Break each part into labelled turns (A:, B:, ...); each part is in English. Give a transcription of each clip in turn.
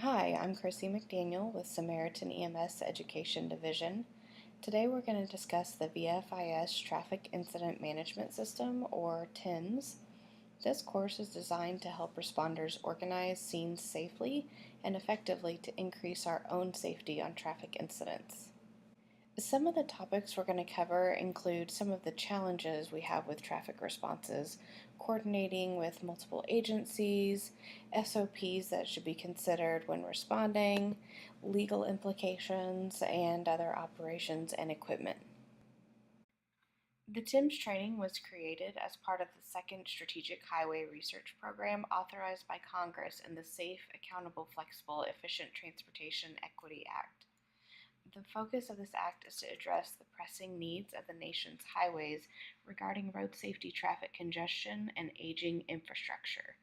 A: Hi, I'm Chrissy McDaniel with Samaritan EMS Education Division. Today we're going to discuss the VFIS Traffic Incident Management System, or TIMS. This course is designed to help responders organize scenes safely and effectively to increase our own safety on traffic incidents. Some of the topics we're going to cover include some of the challenges we have with traffic responses, coordinating with multiple agencies, SOPs that should be considered when responding, legal implications, and other operations and equipment. The TIMS training was created as part of the second Strategic Highway Research Program authorized by Congress in the Safe, Accountable, Flexible, Efficient Transportation Equity Act. The focus of this act is to address the pressing needs of the nation's highways regarding road safety, traffic congestion, and aging infrastructure.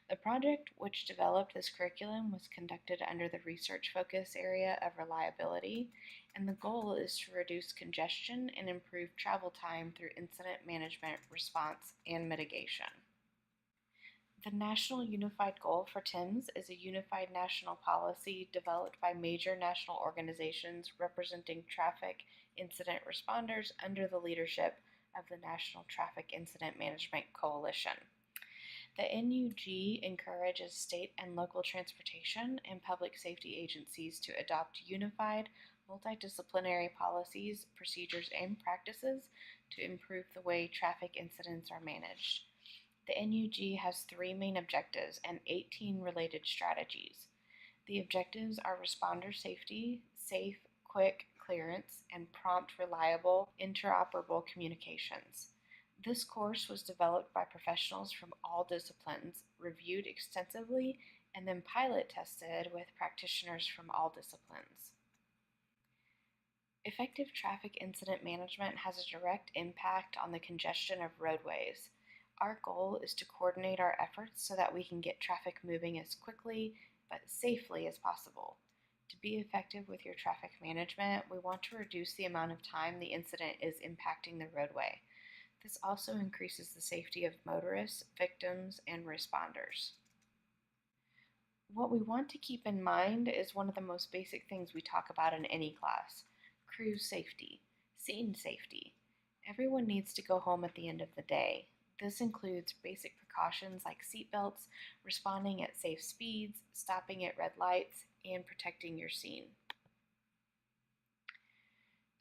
A: The project, which developed this curriculum, was conducted under the research focus area of reliability, and the goal is to reduce congestion and improve travel time through incident management, response, and mitigation. The National Unified Goal for TIMS is a unified national policy developed by major national organizations representing traffic incident responders under the leadership of the National Traffic Incident Management Coalition. The NUG encourages state and local transportation and public safety agencies to adopt unified, multidisciplinary policies, procedures, and practices to improve the way traffic incidents are managed. The NUG has 3 main objectives and 18 related strategies. The objectives are responder safety, safe, quick clearance, and prompt, reliable, interoperable communications. This course was developed by professionals from all disciplines, reviewed extensively, and then pilot tested with practitioners from all disciplines. Effective traffic incident management has a direct impact on the congestion of roadways. Our goal is to coordinate our efforts so that we can get traffic moving as quickly but safely as possible. To be effective with your traffic management, we want to reduce the amount of time the incident is impacting the roadway. This also increases the safety of motorists, victims, and responders. What we want to keep in mind is one of the most basic things we talk about in any class: crew safety, scene safety. Everyone needs to go home at the end of the day. This includes basic precautions like seatbelts, responding at safe speeds, stopping at red lights, and protecting your scene.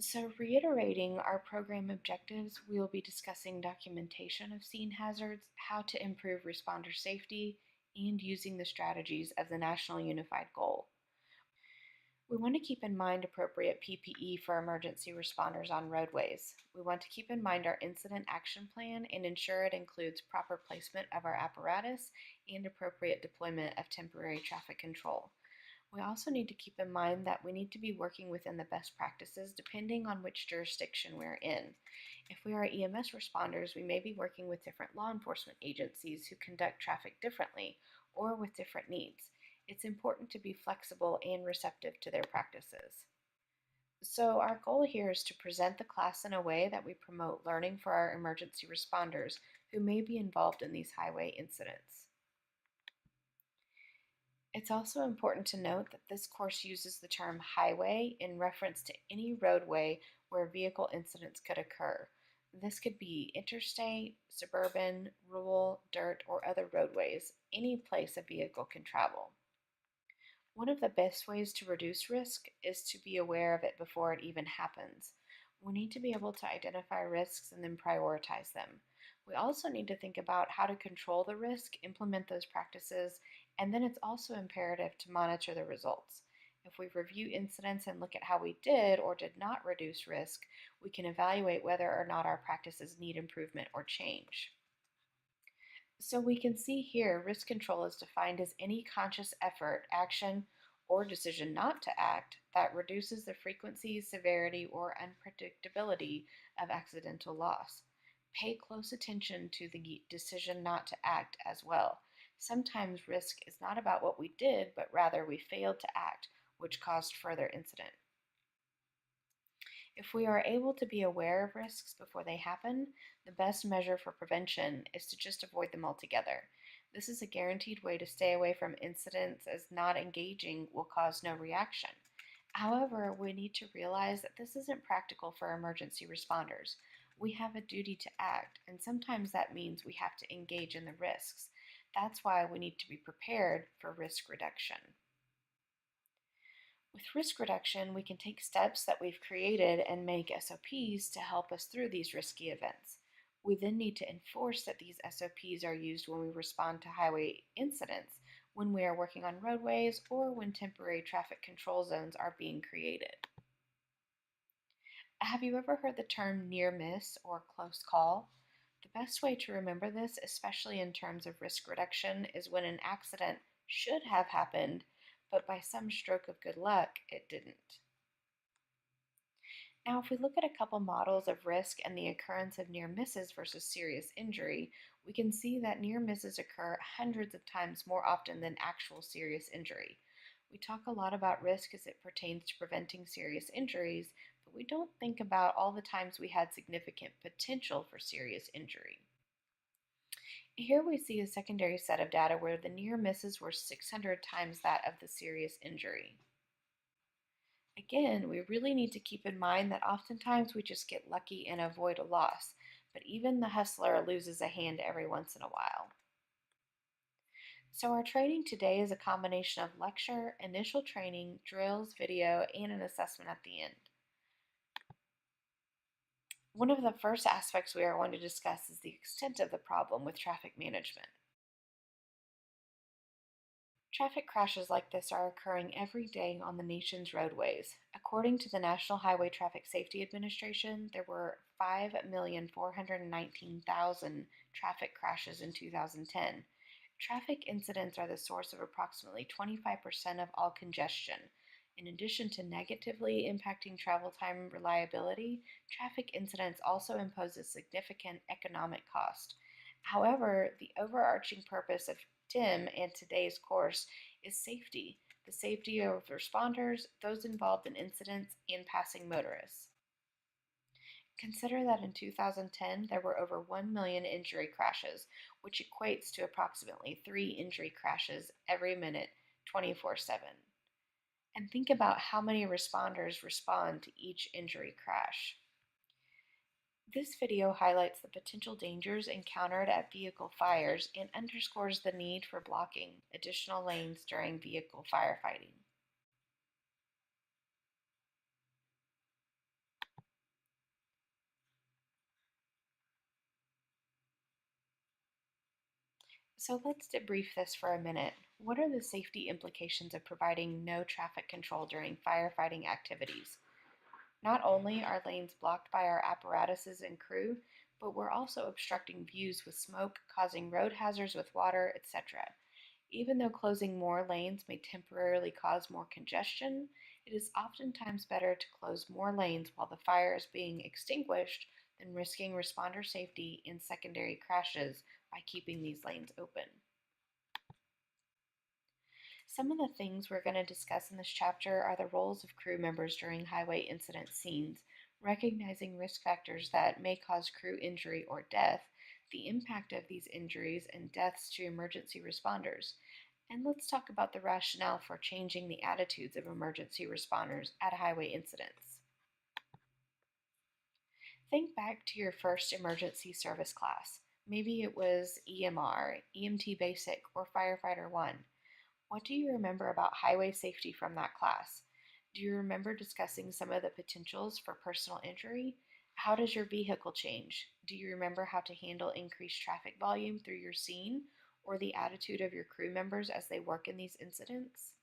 A: So, reiterating our program objectives, we will be discussing documentation of scene hazards, how to improve responder safety, and using the strategies of the National Unified Goal. We want to keep in mind appropriate PPE for emergency responders on roadways. We want to keep in mind our incident action plan and ensure it includes proper placement of our apparatus and appropriate deployment of temporary traffic control. We also need to keep in mind that we need to be working within the best practices depending on which jurisdiction we're in. If we are EMS responders, we may be working with different law enforcement agencies who conduct traffic differently or with different needs. It's important to be flexible and receptive to their practices. So our goal here is to present the class in a way that we promote learning for our emergency responders who may be involved in these highway incidents. It's also important to note that this course uses the term highway in reference to any roadway where vehicle incidents could occur. This could be interstate, suburban, rural, dirt, or other roadways, any place a vehicle can travel. One of the best ways to reduce risk is to be aware of it before it even happens. We need to be able to identify risks and then prioritize them. We also need to think about how to control the risk, implement those practices, and then it's also imperative to monitor the results. If we review incidents and look at how we did or did not reduce risk, we can evaluate whether or not our practices need improvement or change. So we can see here risk control is defined as any conscious effort, action, or decision not to act that reduces the frequency, severity, or unpredictability of accidental loss. Pay close attention to the decision not to act as well. Sometimes risk is not about what we did, but rather we failed to act, which caused further incident. If we are able to be aware of risks before they happen, the best measure for prevention is to just avoid them altogether. This is a guaranteed way to stay away from incidents, as not engaging will cause no reaction. However, we need to realize that this isn't practical for emergency responders. We have a duty to act, and sometimes that means we have to engage in the risks. That's why we need to be prepared for risk reduction. With risk reduction, we can take steps that we've created and make SOPs to help us through these risky events. We then need to enforce that these SOPs are used when we respond to highway incidents, when we are working on roadways, or when temporary traffic control zones are being created. Have you ever heard the term near miss or close call? The best way to remember this, especially in terms of risk reduction, is when an accident should have happened, but by some stroke of good luck, it didn't. Now, if we look at a couple models of risk and the occurrence of near misses versus serious injury, we can see that near misses occur hundreds of times more often than actual serious injury. We talk a lot about risk as it pertains to preventing serious injuries, but we don't think about all the times we had significant potential for serious injury. Here we see a secondary set of data where the near misses were 600 times that of the serious injury. Again, we really need to keep in mind that oftentimes we just get lucky and avoid a loss, but even the hustler loses a hand every once in a while. So our training today is a combination of lecture, initial training, drills, video, and an assessment at the end. One of the first aspects we are going to discuss is the extent of the problem with traffic management. Traffic crashes like this are occurring every day on the nation's roadways. According to the National Highway Traffic Safety Administration, there were 5,419,000 traffic crashes in 2010. Traffic incidents are the source of approximately 25% of all congestion. In addition to negatively impacting travel time and reliability, traffic incidents also impose a significant economic cost. However, the overarching purpose of TIM and today's course is safety, the safety of responders, those involved in incidents, and passing motorists. Consider that in 2010 there were over 1 million injury crashes, which equates to approximately 3 injury crashes every minute, 24/7. And think about how many responders respond to each injury crash. This video highlights the potential dangers encountered at vehicle fires and underscores the need for blocking additional lanes during vehicle firefighting. So let's debrief this for a minute. What are the safety implications of providing no traffic control during firefighting activities? Not only are lanes blocked by our apparatuses and crew, but we're also obstructing views with smoke, causing road hazards with water, etc. Even though closing more lanes may temporarily cause more congestion, it is oftentimes better to close more lanes while the fire is being extinguished than risking responder safety in secondary crashes by keeping these lanes open. Some of the things we're going to discuss in this chapter are the roles of crew members during highway incident scenes, recognizing risk factors that may cause crew injury or death, the impact of these injuries and deaths to emergency responders, and let's talk about the rationale for changing the attitudes of emergency responders at highway incidents. Think back to your first emergency service class. Maybe it was EMR, EMT Basic, or Firefighter 1. What do you remember about highway safety from that class? Do you remember discussing some of the potentials for personal injury? How does your vehicle change? Do you remember how to handle increased traffic volume through your scene or the attitude of your crew members as they work in these incidents?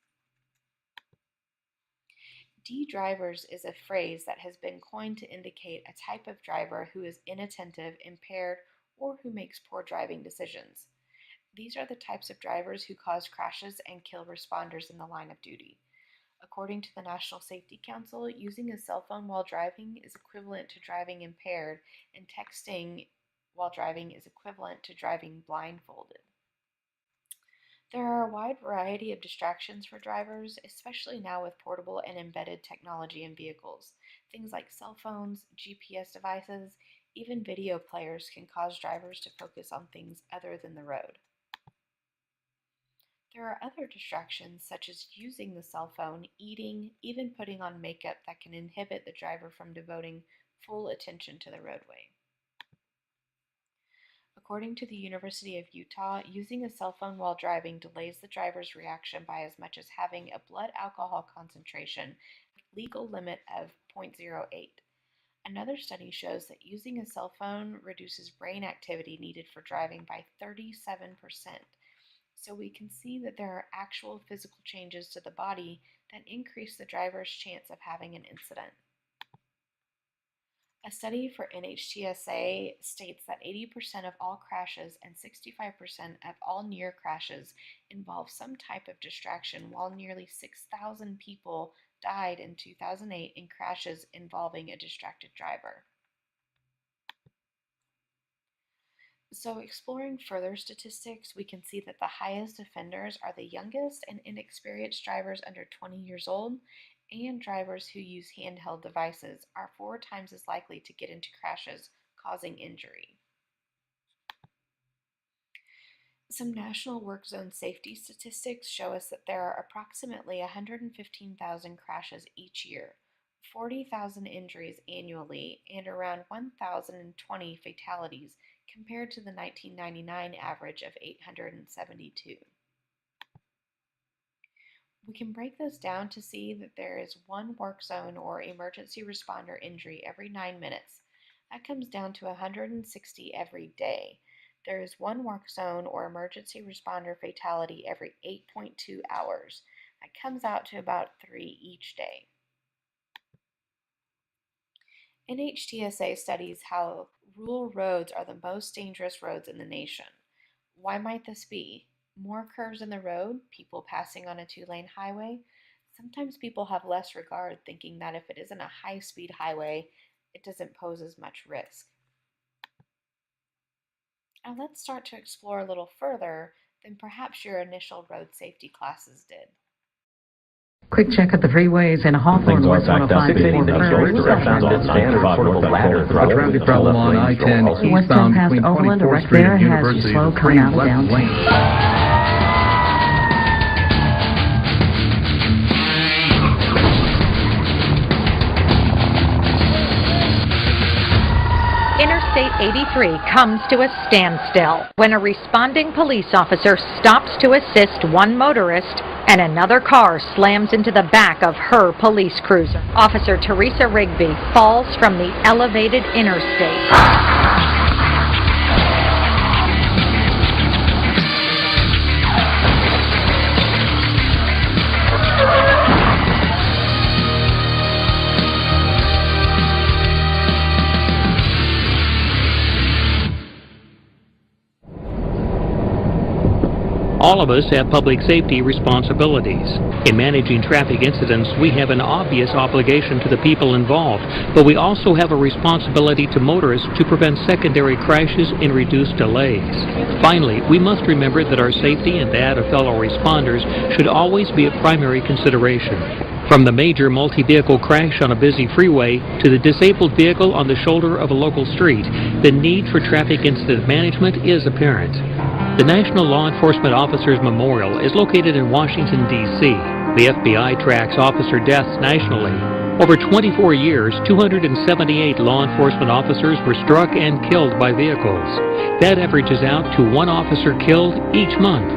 A: D-drivers is a phrase that has been coined to indicate a type of driver who is inattentive, impaired, or who makes poor driving decisions. These are the types of drivers who cause crashes and kill responders in the line of duty. According to the National Safety Council, using a cell phone while driving is equivalent to driving impaired, and texting while driving is equivalent to driving blindfolded. There are a wide variety of distractions for drivers, especially now with portable and embedded technology in vehicles. Things like cell phones, GPS devices, even video players can cause drivers to focus on things other than the road. There are other distractions such as using the cell phone, eating, even putting on makeup that can inhibit the driver from devoting full attention to the roadway. According to the University of Utah, using a cell phone while driving delays the driver's reaction by as much as having a blood alcohol concentration legal limit of 0.08. Another study shows that using a cell phone reduces brain activity needed for driving by 37%. So we can see that there are actual physical changes to the body that increase the driver's chance of having an incident. A study for NHTSA states that 80% of all crashes and 65% of all near crashes involve some type of distraction, while nearly 6,000 people died in 2008 in crashes involving a distracted driver. So exploring further statistics, we can see that the highest offenders are the youngest and inexperienced drivers under 20 years old, and drivers who use handheld devices are 4 times as likely to get into crashes causing injury. Some national work zone safety statistics show us that there are approximately 115,000 crashes each year, 40,000 injuries annually, and around 1,020 fatalities compared to the 1999 average of 872. We can break this down to see that there is one work zone or emergency responder injury every 9 minutes. That comes down to 160 every day. There is one work zone or emergency responder fatality every 8.2 hours. That comes out to about 3 each day. NHTSA studies how rural roads are the most dangerous roads in the nation. Why might this be? More curves in the road, people passing on a 2-lane highway. Sometimes people have less regard, thinking that if it isn't a high-speed highway, it doesn't pose as much risk. Now let's start to explore a little further than perhaps your initial road safety classes did.
B: Quick check at the freeways in Hawthorne, West 105,
C: traffic problem on I-10 eastbound between 24th Street and University is free left lane.
D: Interstate 83 comes to a standstill when a responding police officer stops to assist one motorist and another car slams into the back of her police cruiser. Officer Teresa Rigby falls from the elevated interstate.
E: All of us have public safety responsibilities. In managing traffic incidents, we have an obvious obligation to the people involved, but we also have a responsibility to motorists to prevent secondary crashes and reduce delays. Finally, we must remember that our safety and that of fellow responders should always be a primary consideration. From the major multi-vehicle crash on a busy freeway to the disabled vehicle on the shoulder of a local street, the need for traffic incident management is apparent. The National Law Enforcement Officers Memorial is located in Washington, D.C. The FBI tracks officer deaths nationally. Over 24 years, 278 law enforcement officers were struck and killed by vehicles. That averages out to 1 officer killed each month.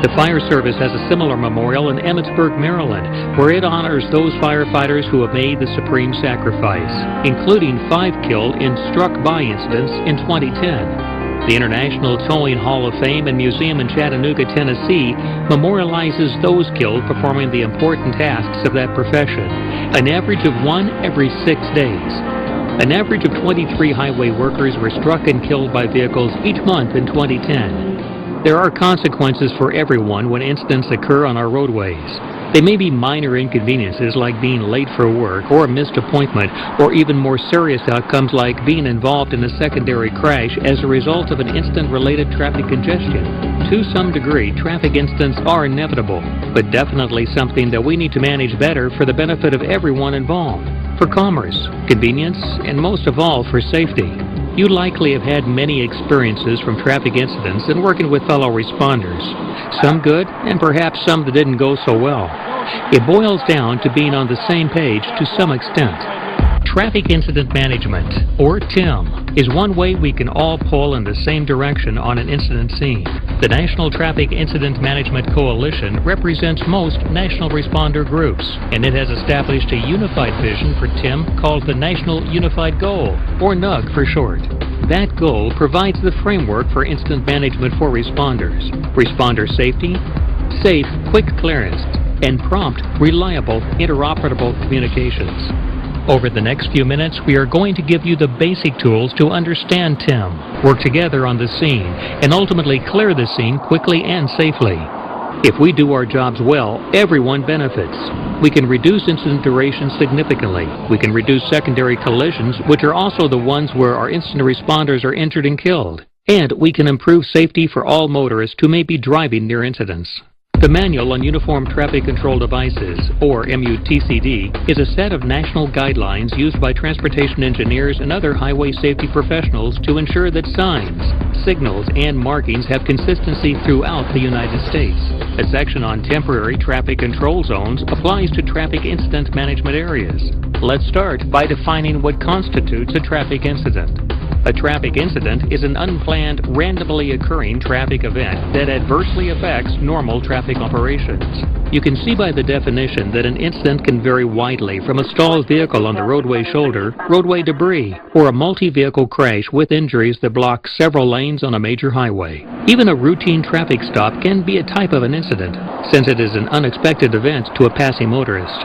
E: The Fire Service has a similar memorial in Emmitsburg, Maryland, where it honors those firefighters who have made the supreme sacrifice, including 5 killed in struck-by incidents in 2010. The International Towing Hall of Fame and Museum in Chattanooga, Tennessee, memorializes those killed performing the important tasks of that profession, an average of 1 every 6 days. An average of 23 highway workers were struck and killed by vehicles each month in 2010. There are consequences for everyone when incidents occur on our roadways. They may be minor inconveniences like being late for work or a missed appointment, or even more serious outcomes like being involved in a secondary crash as a result of an incident-related traffic congestion. To some degree, traffic incidents are inevitable, but definitely something that we need to manage better for the benefit of everyone involved, for commerce, convenience, and most of all for safety. You likely have had many experiences from traffic incidents and working with fellow responders. Some good, and perhaps some that didn't go so well. It boils down to being on the same page to some extent. Traffic Incident Management, or TIM, is one way we can all pull in the same direction on an incident scene. The National Traffic Incident Management Coalition represents most national responder groups, and it has established a unified vision for TIM called the National Unified Goal, or NUG for short. That goal provides the framework for incident management for responders. Responder safety, safe, quick clearance, and prompt, reliable, interoperable communications. Over the next few minutes, we are going to give you the basic tools to understand TIM, work together on the scene, and ultimately clear the scene quickly and safely. If we do our jobs well, everyone benefits. We can reduce incident duration significantly. We can reduce secondary collisions, which are also the ones where our incident responders are injured and killed. And we can improve safety for all motorists who may be driving near incidents. The Manual on Uniform Traffic Control Devices, or MUTCD, is a set of national guidelines used by transportation engineers and other highway safety professionals to ensure that signs, signals, and markings have consistency throughout the United States. A section on temporary traffic control zones applies to traffic incident management areas. Let's start by defining what constitutes a traffic incident. A traffic incident is an unplanned, randomly occurring traffic event that adversely affects normal traffic operations. You can see by the definition that an incident can vary widely from a stalled vehicle on the roadway shoulder, roadway debris, or a multi-vehicle crash with injuries that block several lanes on a major highway. Even a routine traffic stop can be a type of an incident, since it is an unexpected event to a passing motorist.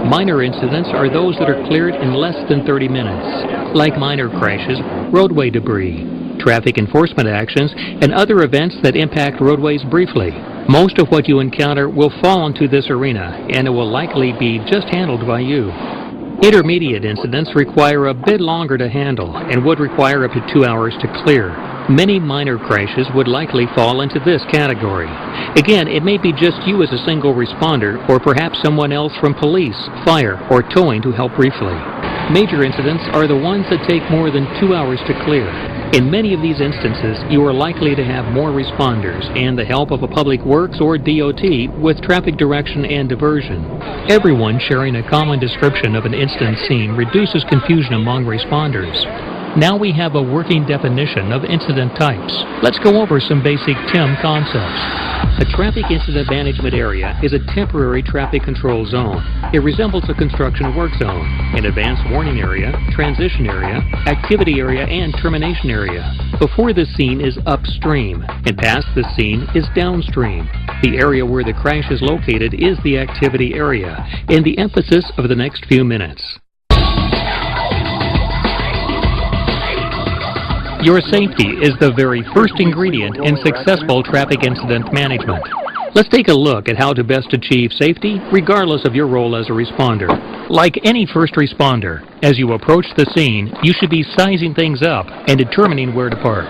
E: Minor incidents are those that are cleared in less than 30 minutes, like minor crashes, roadway debris, traffic enforcement actions, and other events that impact roadways briefly. Most of what you encounter will fall into this arena, and it will likely be just handled by you. Intermediate incidents require a bit longer to handle and would require up to 2 hours to clear. Many minor crashes would likely fall into this category. Again, it may be just you as a single responder, or perhaps someone else from police, fire, or towing to help briefly. Major incidents are the ones that take more than 2 hours to clear. In many of these instances, you are likely to have more responders and the help of a public works or DOT with traffic direction and diversion. Everyone sharing a common description of an incident scene reduces confusion among responders. Now we have a working definition of incident types. Let's go over some basic TIM concepts. A traffic incident management area is a temporary traffic control zone. It resembles a construction work zone, an advance warning area, transition area, activity area, and termination area. Before the scene is upstream, and past the scene is downstream. The area where the crash is located is the activity area, and the emphasis of the next few minutes. Your safety is the very first ingredient in successful traffic incident management. Let's take a look at how to best achieve safety, regardless of your role as a responder. Like any first responder, as you approach the scene, you should be sizing things up and determining where to park.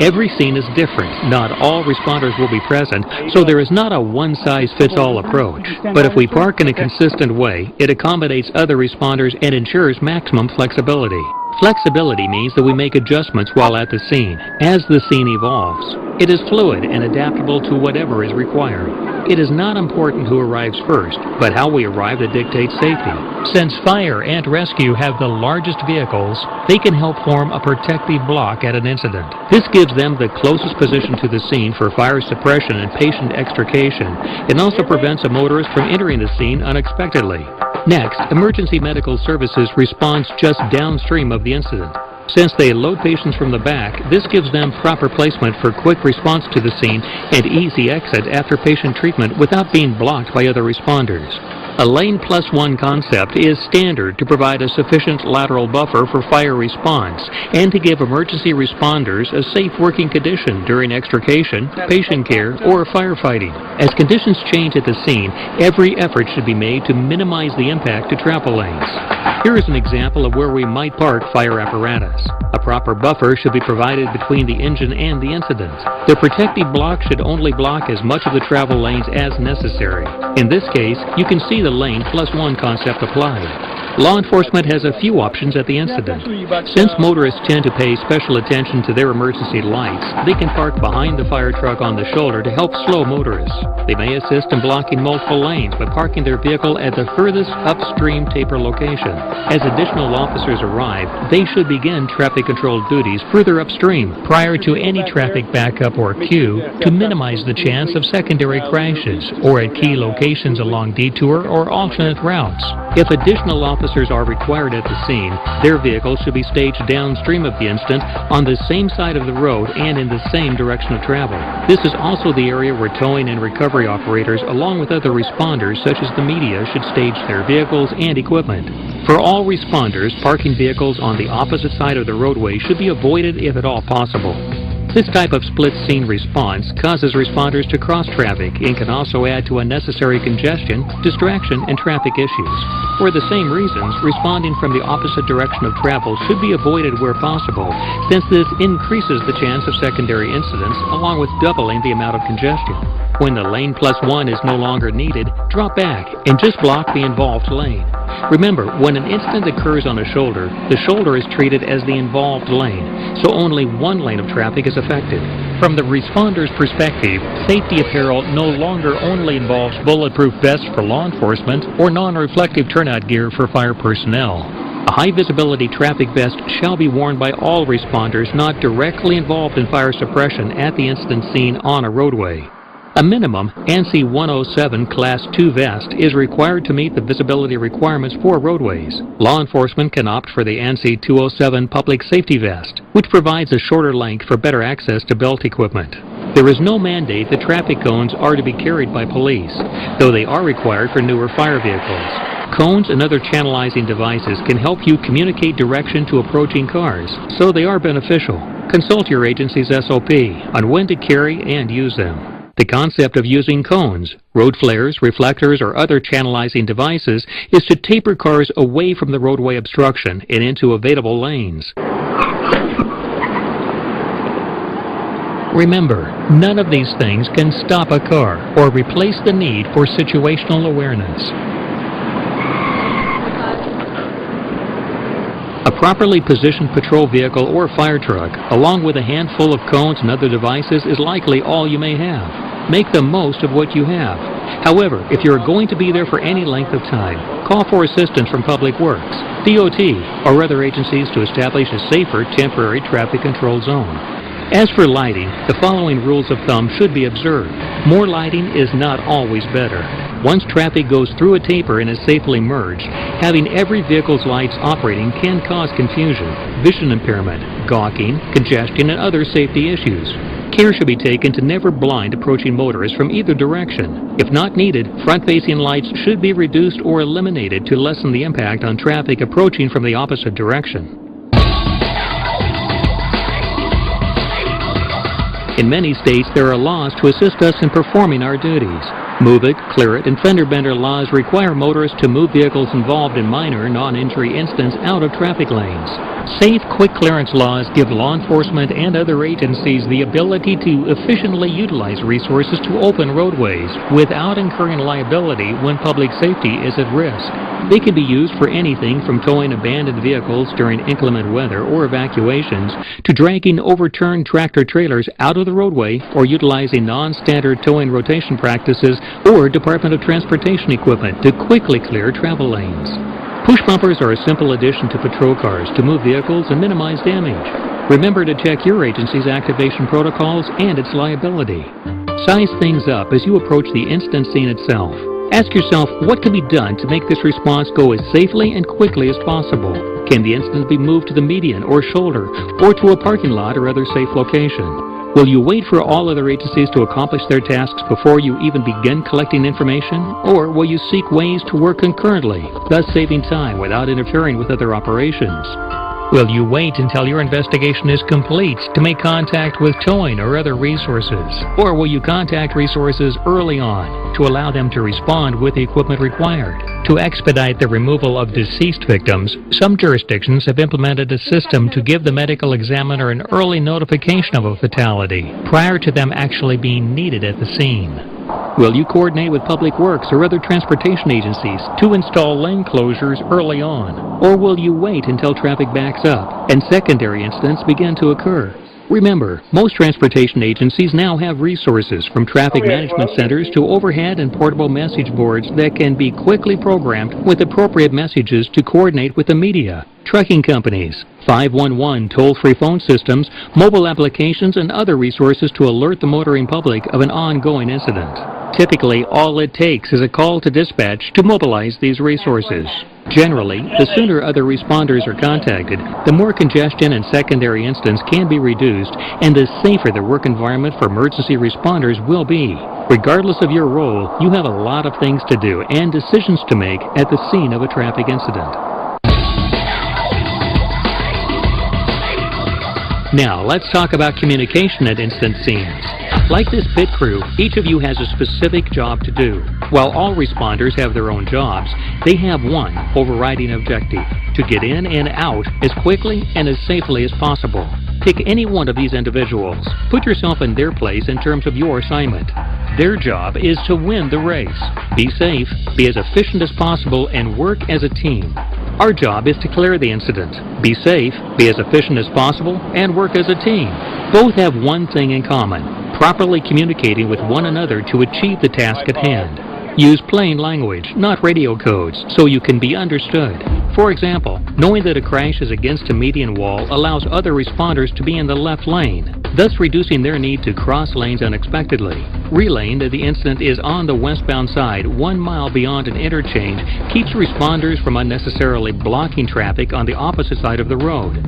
E: Every scene is different. Not all responders will be present, so there is not a one-size-fits-all approach. But if we park in a consistent way, it accommodates other responders and ensures maximum flexibility. Flexibility means that we make adjustments while at the scene, as the scene evolves. It is fluid and adaptable to whatever is required. It is not important who arrives first, but how we arrive that dictates safety. Since fire and rescue have the largest vehicles, they can help form a protective block at an incident. This gives them the closest position to the scene for fire suppression and patient extrication, and also prevents a motorist from entering the scene unexpectedly. Next, emergency medical services responds just downstream of the incident. Since they load patients from the back, this gives them proper placement for quick response to the scene and easy exit after patient treatment without being blocked by other responders. A lane plus one concept is standard to provide a sufficient lateral buffer for fire response and to give emergency responders a safe working condition during extrication, patient care, or firefighting. As conditions change at the scene, every effort should be made to minimize the impact to travel lanes. Here is an example of where we might park fire apparatus. A proper buffer should be provided between the engine and the incident. The protective block should only block as much of the travel lanes as necessary. In this case, you can see the lane plus one concept applied. Law enforcement has a few options at the incident. Since motorists tend to pay special attention to their emergency lights, they can park behind the fire truck on the shoulder to help slow motorists. They may assist in blocking multiple lanes by parking their vehicle at the furthest upstream taper location. As additional officers arrive, they should begin traffic control duties further upstream prior to any traffic backup or queue to minimize the chance of secondary crashes or at key locations along detour or alternate routes. If additional officers are required at the scene, their vehicles should be staged downstream of the incident on the same side of the road and in the same direction of travel. This is also the area where towing and recovery operators, along with other responders such as the media, should stage their vehicles and equipment. For all responders, parking vehicles on the opposite side of the roadway should be avoided if at all possible. This type of split-scene response causes responders to cross traffic and can also add to unnecessary congestion, distraction, and traffic issues. For the same reasons, responding from the opposite direction of travel should be avoided where possible, since this increases the chance of secondary incidents along with doubling the amount of congestion. When the lane +1 is no longer needed, drop back and just block the involved lane. Remember, when an incident occurs on a shoulder, the shoulder is treated as the involved lane, so only one lane of traffic is affected. From the responder's perspective, safety apparel no longer only involves bulletproof vests for law enforcement or non-reflective turnout gear for fire personnel. A high-visibility traffic vest shall be worn by all responders not directly involved in fire suppression at the incident scene on a roadway. A minimum ANSI 107 Class 2 vest is required to meet the visibility requirements for roadways. Law enforcement can opt for the ANSI 207 Public Safety Vest, which provides a shorter length for better access to belt equipment. There is no mandate that traffic cones are to be carried by police, though they are required for newer fire vehicles. Cones and other channelizing devices can help you communicate direction to approaching cars, so they are beneficial. Consult your agency's SOP on when to carry and use them. The concept of using cones, road flares, reflectors, or other channelizing devices is to taper cars away from the roadway obstruction and into available lanes. Remember, none of these things can stop a car or replace the need for situational awareness. A properly positioned patrol vehicle or fire truck, along with a handful of cones and other devices, is likely all you may have. Make the most of what you have. However, if you are going to be there for any length of time, call for assistance from Public Works, DOT, or other agencies to establish a safer temporary traffic control zone. As for lighting, the following rules of thumb should be observed. More lighting is not always better. Once traffic goes through a taper and is safely merged, having every vehicle's lights operating can cause confusion, vision impairment, gawking, congestion, and other safety issues. Care should be taken to never blind approaching motorists from either direction. If not needed, front-facing lights should be reduced or eliminated to lessen the impact on traffic approaching from the opposite direction. In many states, there are laws to assist us in performing our duties. Move It, Clear It, and Fender Bender laws require motorists to move vehicles involved in minor, non-injury incidents out of traffic lanes. Safe, quick clearance laws give law enforcement and other agencies the ability to efficiently utilize resources to open roadways without incurring liability when public safety is at risk. They can be used for anything from towing abandoned vehicles during inclement weather or evacuations to dragging overturned tractor-trailers out of the roadway or utilizing non-standard towing rotation practices or Department of Transportation equipment to quickly clear travel lanes. Push bumpers are a simple addition to patrol cars to move vehicles and minimize damage. Remember to check your agency's activation protocols and its liability. Size things up as you approach the incident scene itself. Ask yourself what can be done to make this response go as safely and quickly as possible. Can the incident be moved to the median or shoulder or to a parking lot or other safe location? Will you wait for all other agencies to accomplish their tasks before you even begin collecting information? Or will you seek ways to work concurrently, thus saving time without interfering with other operations? Will you wait until your investigation is complete to make contact with towing or other resources? Or will you contact resources early on to allow them to respond with the equipment required? To expedite the removal of deceased victims, some jurisdictions have implemented a system to give the medical examiner an early notification of a fatality prior to them actually being needed at the scene. Will you coordinate with Public Works or other transportation agencies to install lane closures early on? Or will you wait until traffic backs up and secondary incidents begin to occur? Remember, most transportation agencies now have resources from traffic management centers to overhead and portable message boards that can be quickly programmed with appropriate messages to coordinate with the media, trucking companies, 511 toll-free phone systems, mobile applications, and other resources to alert the motoring public of an ongoing incident. Typically, all it takes is a call to dispatch to mobilize these resources. Generally, the sooner other responders are contacted, the more congestion and secondary incidents can be reduced, and the safer the work environment for emergency responders will be. Regardless of your role, you have a lot of things to do and decisions to make at the scene of a traffic incident. Now, let's talk about communication at incident scenes. Like this pit crew, each of you has a specific job to do. While all responders have their own jobs, they have one overriding objective: to get in and out as quickly and as safely as possible. Pick any one of these individuals. Put yourself in their place in terms of your assignment. Their job is to win the race. Be safe, be as efficient as possible, and work as a team. Our job is to clear the incident. Be safe, be as efficient as possible, and work as a team. Both have one thing in common: properly communicating with one another to achieve the task at hand. Use plain language, not radio codes, so you can be understood. For example, knowing that a crash is against a median wall allows other responders to be in the left lane, thus reducing their need to cross lanes unexpectedly. Relaying that the incident is on the westbound side 1 mile beyond an interchange keeps responders from unnecessarily blocking traffic on the opposite side of the road.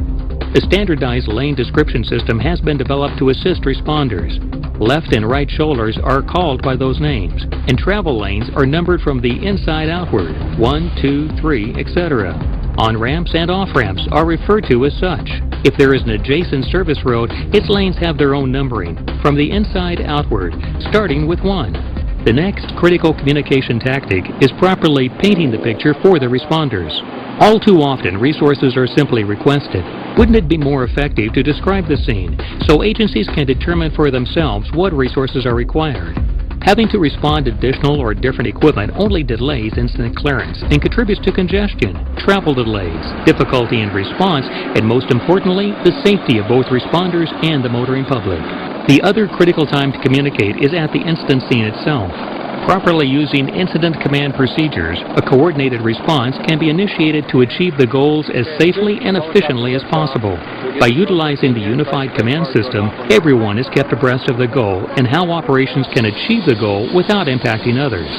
E: A standardized lane description system has been developed to assist responders. Left and right shoulders are called by those names, and travel lanes are numbered from the inside outward, 1, 2, 3, etc. On-ramps and off-ramps are referred to as such. If there is an adjacent service road, its lanes have their own numbering, from the inside outward, starting with 1. The next critical communication tactic is properly painting the picture for the responders. All too often, resources are simply requested. Wouldn't it be more effective to describe the scene so agencies can determine for themselves what resources are required? Having to respond to additional or different equipment only delays incident clearance and contributes to congestion, travel delays, difficulty in response, and most importantly, the safety of both responders and the motoring public. The other critical time to communicate is at the incident scene itself. Properly using incident command procedures, a coordinated response can be initiated to achieve the goals as safely and efficiently as possible. By utilizing the unified command system, everyone is kept abreast of the goal and how operations can achieve the goal without impacting others.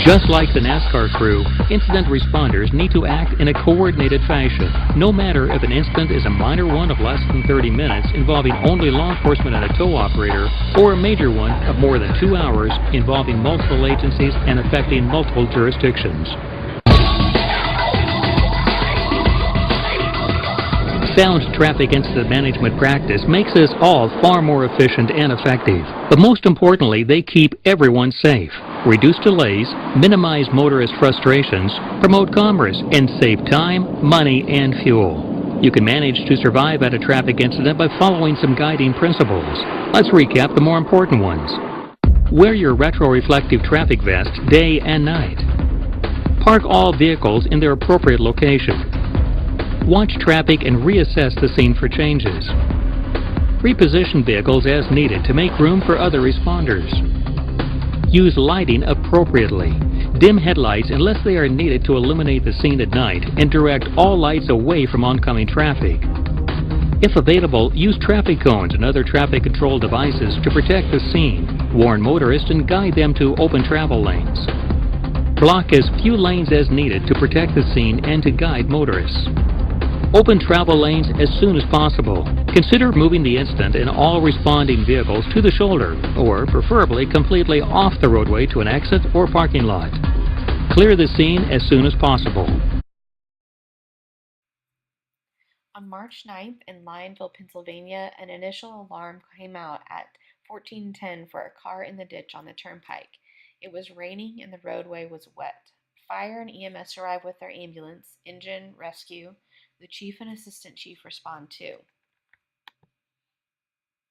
E: Just like the NASCAR crew, incident responders need to act in a coordinated fashion, no matter if an incident is a minor one of less than 30 minutes involving only law enforcement and a tow operator, or a major one of more than 2 hours involving multiple agencies and affecting multiple jurisdictions. Sound traffic incident management practice makes us all far more efficient and effective. But most importantly, they keep everyone safe, reduce delays, minimize motorist frustrations, promote commerce, and save time, money, and fuel. You can manage to survive at a traffic incident by following some guiding principles. Let's recap the more important ones. Wear your retroreflective traffic vest day and night. Park all vehicles in their appropriate location. Watch traffic and reassess the scene for changes. Reposition vehicles as needed to make room for other responders. Use lighting appropriately. Dim headlights unless they are needed to illuminate the scene at night and direct all lights away from oncoming traffic. If available, use traffic cones and other traffic control devices to protect the scene, warn motorists, and guide them to open travel lanes. Block as few lanes as needed to protect the scene and to guide motorists. Open travel lanes as soon as possible. Consider moving the incident and all responding vehicles to the shoulder, or preferably completely off the roadway to an exit or parking lot. Clear the scene as soon as possible.
A: On March 9th in Lionville, Pennsylvania, an initial alarm came out at 1410 for a car in the ditch on the turnpike. It was raining and the roadway was wet. Fire and EMS arrive with their ambulance, engine, rescue. The chief and assistant chief respond too.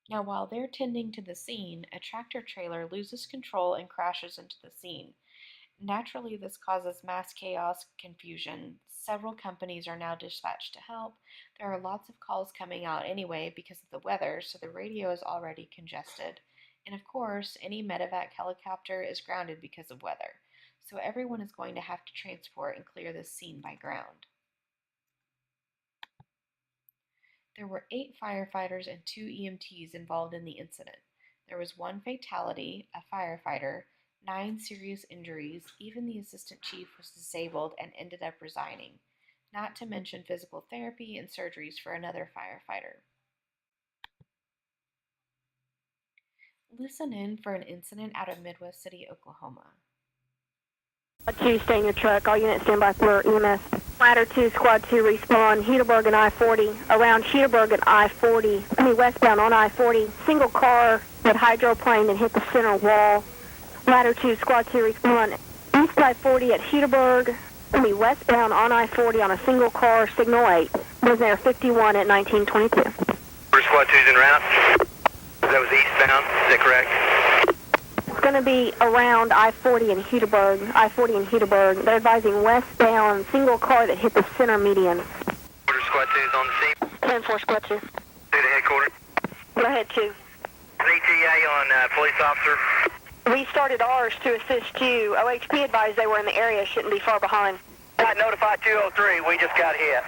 A: Now, while they're tending to the scene, a tractor trailer loses control and crashes into the scene. Naturally, this causes mass chaos, confusion. Several companies are now dispatched to help. There are lots of calls coming out anyway because of the weather, so the radio is already congested. And of course, any medevac helicopter is grounded because of weather. So everyone is going to have to transport and clear this scene by ground. There were 8 firefighters and 2 EMTs involved in the incident. There was 1 fatality, a firefighter, 9 serious injuries. Even the assistant chief was disabled and ended up resigning, not to mention physical therapy and surgeries for another firefighter. Listen in for an incident out of Midwest City, Oklahoma.
F: 2, stay in your truck. All units stand by for EMS. Ladder 2, Squad 2, respawn. Hedelberg and I-40. Around Hedelberg and I-40. Westbound on I-40. Single car with hydroplane and hit the center wall. Ladder 2, Squad 2, respawn. East I-40 at Hedelberg. Westbound on I-40 on a single car, signal 8. Was there 51 at 1922.
G: First Squad 2's en route. That was eastbound, is that correct?
F: It's going to be around I-40 in Hedelberg. They're advising westbound, single car that hit the center median.
G: Order Squad 2's on the scene.
F: 10-4, Squad 2.
G: To the headquarters.
F: Go ahead, 2.
G: ETA on police officer.
F: We started ours to assist you. OHP advised they were in the area, shouldn't be far behind.
G: Got notified 203, we just got hit.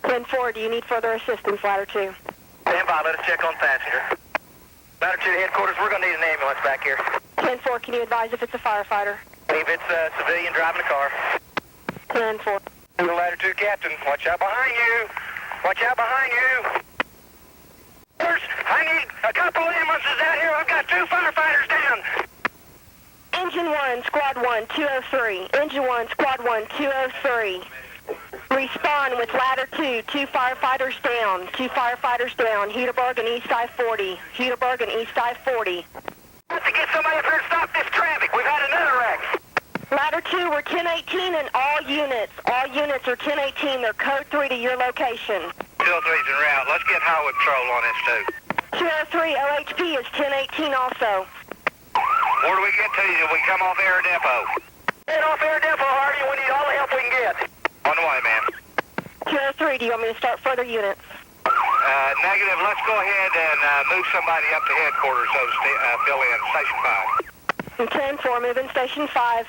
F: 10-4, do you need further assistance, Ladder 2?
G: Stand by, let us check on passenger. Ladder 2 to headquarters, we're going to need an ambulance back here.
F: 10-4, can you advise if it's a firefighter?
G: If it's a civilian driving the car.
F: 10-4.
G: Ladder 2 captain, watch out behind you. Watch out behind you. First, I need a couple ambulances out here. I've got 2 firefighters down.
F: Engine 1, Squad 1, 203. Engine 1, Squad 1, 203. Respond with Ladder 2, 2 firefighters down. 2 firefighters down. Hedelberg and East I-40. Hedelberg and East I-40.
G: Have to get somebody up here to stop this traffic. We've had another wreck.
F: Ladder 2, we're 1018 and all units. All units are 1018. They're code 3 to your location.
G: 203's en route. Let's get highway patrol on this too.
F: 203 OHP is 1018 also.
G: Where do we get to? We come off Air Depot. Get off Air Depot, Hardy. We need all the help we can get. On the way, man.
F: 203, do you want me to start further units?
G: Negative. Let's go ahead and move somebody up to headquarters so to fill in. Station 5.
F: 10-4, moving Station 5.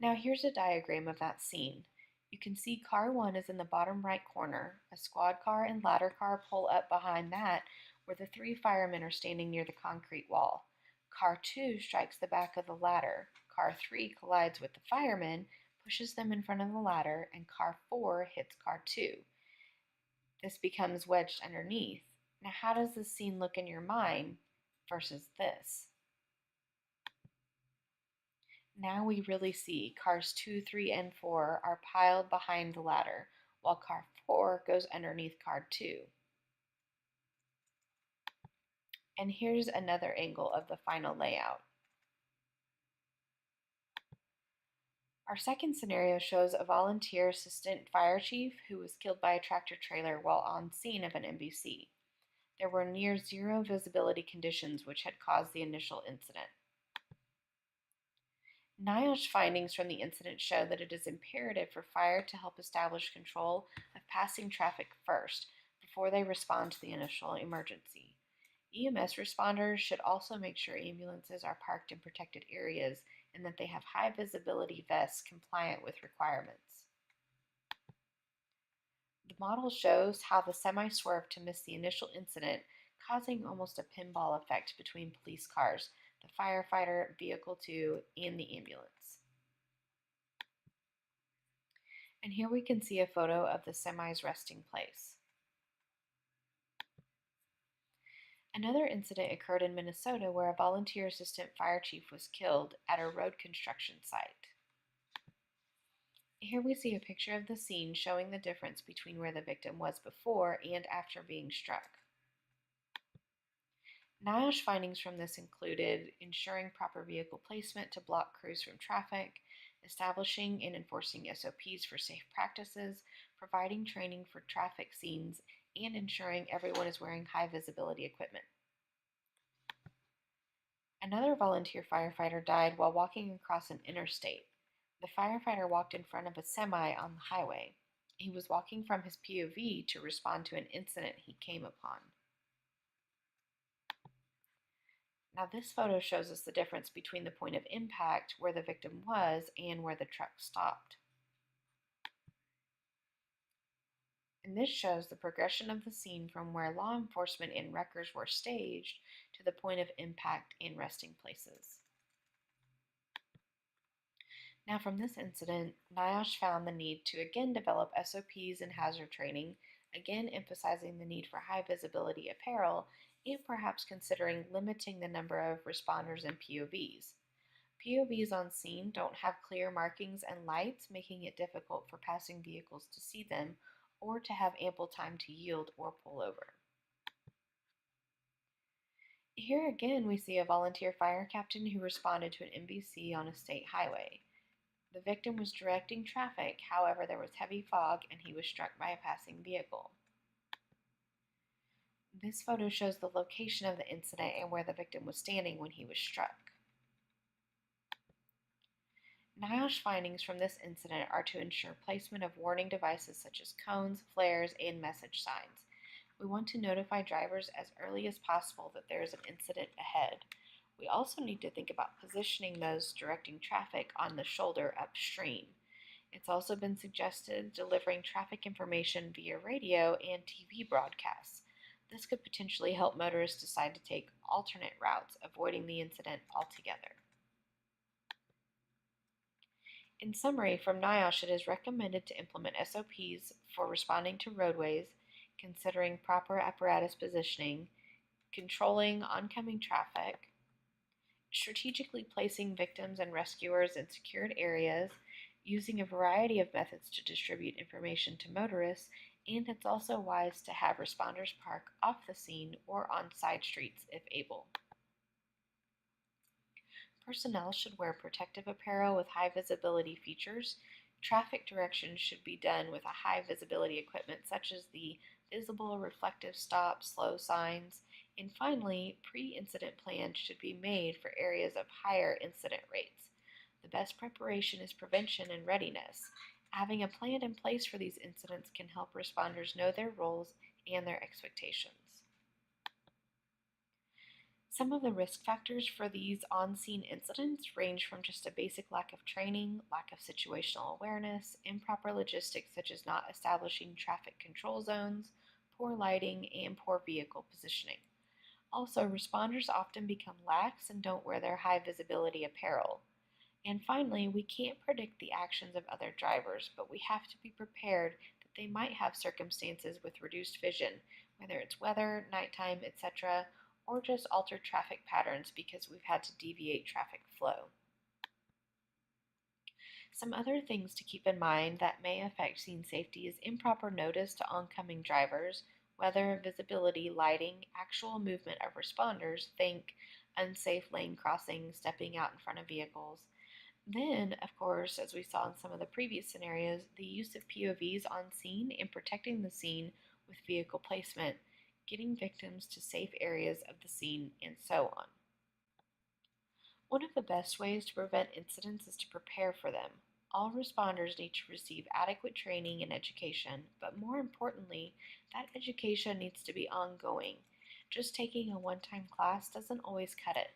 A: Now here's a diagram of that scene. You can see car 1 is in the bottom right corner. A squad car and ladder car pull up behind that, where the 3 firemen are standing near the concrete wall. Car 2 strikes the back of the ladder. Car 3 collides with the firemen, pushes them in front of the ladder, and car 4 hits car 2. This becomes wedged underneath. Now how does this scene look in your mind versus this? Now we really see cars 2, 3, and 4 are piled behind the ladder, while car 4 goes underneath car 2. And here's another angle of the final layout. Our second scenario shows a volunteer assistant fire chief who was killed by a tractor trailer while on scene of an NBC. There were near zero visibility conditions which had caused the initial incident. NIOSH findings from the incident show that it is imperative for fire to help establish control of passing traffic first before they respond to the initial emergency. EMS responders should also make sure ambulances are parked in protected areas and that they have high visibility vests compliant with requirements. The model shows how the semi swerved to miss the initial incident, causing almost a pinball effect between police cars, the firefighter, vehicle 2, and the ambulance. And here we can see a photo of the semi's resting place. Another incident occurred in Minnesota where a volunteer assistant fire chief was killed at a road construction site. Here we see a picture of the scene showing the difference between where the victim was before and after being struck. NIOSH findings from this included ensuring proper vehicle placement to block crews from traffic, establishing and enforcing SOPs for safe practices, providing training for traffic scenes, and ensuring everyone is wearing high visibility equipment. Another volunteer firefighter died while walking across an interstate. The firefighter walked in front of a semi on the highway. He was walking from his POV to respond to an incident he came upon. Now this photo shows us the difference between the point of impact, where the victim was, and where the truck stopped. And this shows the progression of the scene from where law enforcement and wreckers were staged to the point of impact and resting places. Now from this incident, NIOSH found the need to again develop SOPs and hazard training, again emphasizing the need for high visibility apparel and perhaps considering limiting the number of responders and POVs. POVs on scene don't have clear markings and lights, making it difficult for passing vehicles to see them or to have ample time to yield or pull over. Here again we see a volunteer fire captain who responded to an MVC on a state highway. The victim was directing traffic, however there was heavy fog and he was struck by a passing vehicle. This photo shows the location of the incident and where the victim was standing when he was struck. NIOSH findings from this incident are to ensure placement of warning devices such as cones, flares, and message signs. We want to notify drivers as early as possible that there is an incident ahead. We also need to think about positioning those directing traffic on the shoulder upstream. It's also been suggested delivering traffic information via radio and TV broadcasts. This could potentially help motorists decide to take alternate routes, avoiding the incident altogether. In summary, from NIOSH, it is recommended to implement SOPs for responding to roadways, considering proper apparatus positioning, controlling oncoming traffic, strategically placing victims and rescuers in secured areas, using a variety of methods to distribute information to motorists, and it's also wise to have responders park off the scene or on side streets if able. Personnel should wear protective apparel with high visibility features. Traffic directions should be done with a high visibility equipment such as the visible reflective stop, slow signs, and finally, pre-incident plans should be made for areas of higher incident rates. The best preparation is prevention and readiness. Having a plan in place for these incidents can help responders know their roles and their expectations. Some of the risk factors for these on-scene incidents range from just a basic lack of training, lack of situational awareness, improper logistics such as not establishing traffic control zones, poor lighting, and poor vehicle positioning. Also, responders often become lax and don't wear their high visibility apparel. And finally, we can't predict the actions of other drivers, but we have to be prepared that they might have circumstances with reduced vision, whether it's weather, nighttime, etc., or just altered traffic patterns because we've had to deviate traffic flow. Some other things to keep in mind that may affect scene safety is improper notice to oncoming drivers, weather, visibility, lighting, actual movement of responders, think unsafe lane crossing, stepping out in front of vehicles. Then, of course, as we saw in some of the previous scenarios, the use of POVs on scene and protecting the scene with vehicle placement, getting victims to safe areas of the scene, and so on. One of the best ways to prevent incidents is to prepare for them. All responders need to receive adequate training and education, but more importantly, that education needs to be ongoing. Just taking a one-time class doesn't always cut it.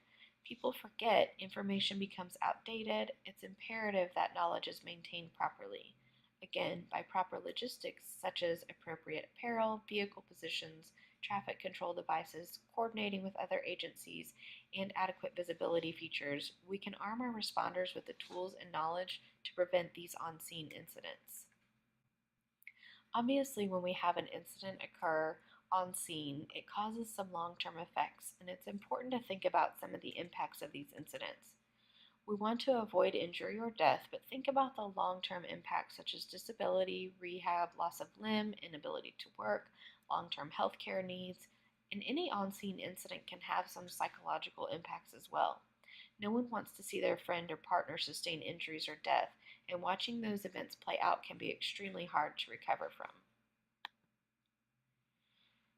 A: People forget, information becomes outdated. It's imperative that knowledge is maintained properly. Again, by proper logistics such as appropriate apparel, vehicle positions, traffic control devices, coordinating with other agencies, and adequate visibility features, we can arm our responders with the tools and knowledge to prevent these on-scene incidents. Obviously, when we have an incident occur on scene, it causes some long-term effects, and it's important to think about some of the impacts of these incidents. We want to avoid injury or death, but think about the long-term impacts such as disability, rehab, loss of limb, inability to work, long-term health care needs, and any on-scene incident can have some psychological impacts as well. No one wants to see their friend or partner sustain injuries or death, and watching those events play out can be extremely hard to recover from.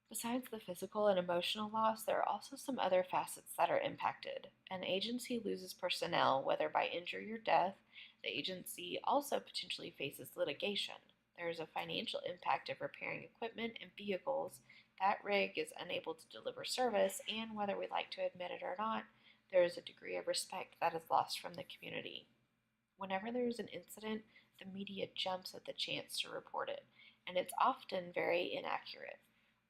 A: Besides the physical and emotional loss, there are also some other facets that are impacted. An agency loses personnel, whether by injury or death. The agency also potentially faces litigation. There is a financial impact of repairing equipment and vehicles. That rig is unable to deliver service, and whether we like to admit it or not, there is a degree of respect that is lost from the community. Whenever there is an incident, the media jumps at the chance to report it, and it's often very inaccurate.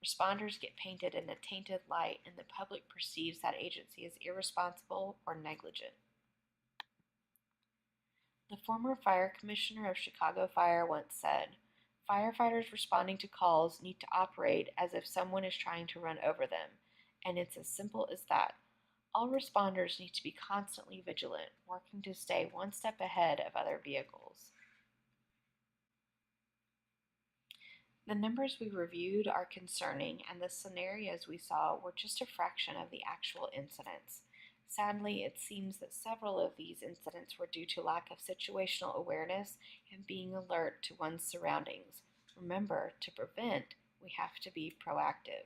A: Responders get painted in a tainted light, and the public perceives that agency as irresponsible or negligent. The former fire commissioner of Chicago Fire once said, "Firefighters responding to calls need to operate as if someone is trying to run over them, and it's as simple as that. All responders need to be constantly vigilant, working to stay one step ahead of other vehicles." The numbers we reviewed are concerning, and the scenarios we saw were just a fraction of the actual incidents. Sadly, it seems that several of these incidents were due to lack of situational awareness and being alert to one's surroundings. Remember, to prevent, we have to be proactive.